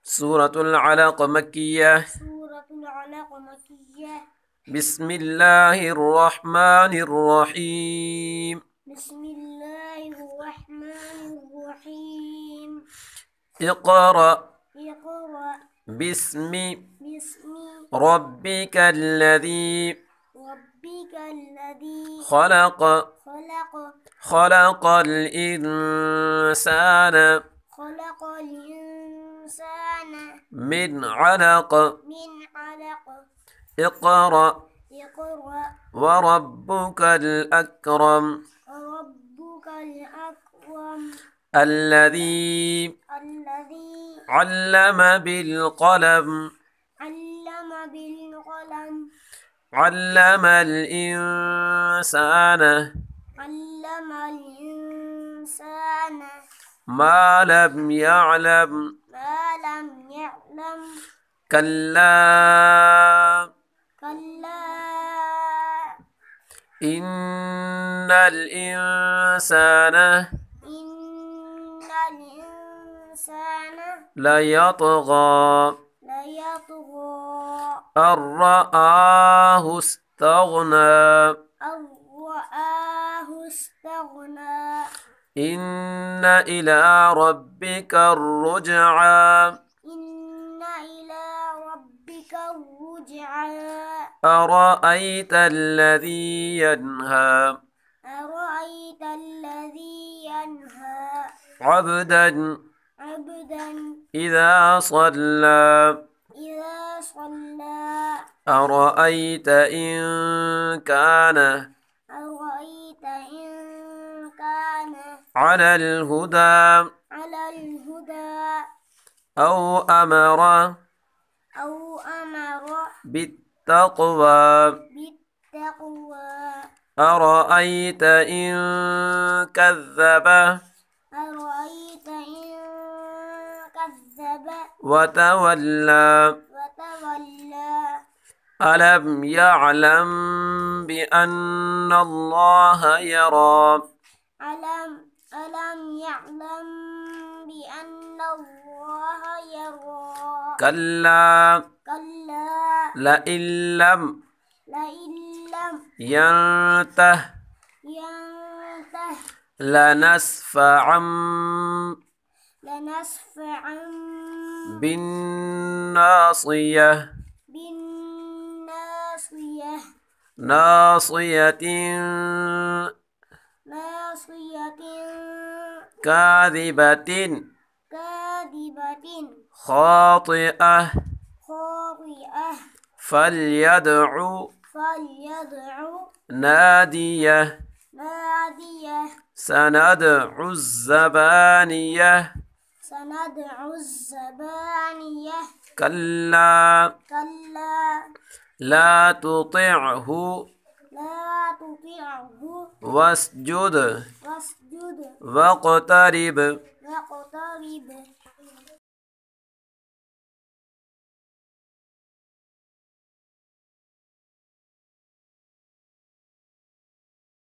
سورة العلق مكية. سورة العلق مكية. بسم الله الرحمن الرحيم. بسم الله الرحمن الرحيم. اقرأ اقرأ باسم باسم ربك الذي ربك الذي خلق خلق خلق الإنسان خلق الإنسان من علق. من علق. اقرأ اقرأ وربك الأكرم وربك الأكرم الذي الذي علم بالقلم علم بالقلم علم الإنسان علم الإنسان ما لم يعلم. ما لم يعلم. كلا كلا إن الإنسان إن الإنسان ليطغى ليطغى أن رآه استغنى. أن رآه استغنى. إن إلى ربك الرجعى إن إلى ربك الرجعى. أرأيت الذي ينهى أرأيت الذي ينهى عبدا عبدا إذا صلى إذا صلى. أرأيت إن كان أرأيت إن كان على الهدى على الهدى أو أمر أو أمر بالتقوى. بالتقوى. أرأيت إن كذب أرأيت إن كذب وتولى. وتولى. ألم يعلم بأن الله يرى. ألم يعلم بأن الله يرى. كلا كلا لئن لم لئن لم ينته ينته لنسفعا لنسفعا بالناصية بالناصية ناصية ناصية كاذبة كاذبة خاطئة خاطئة. فليدع فليدع ناديه ناديه. سندع الزبانية سندع الزبانية. كلا كلا لا تطعه لا تطعه واسجد واسجد واقترب واقترب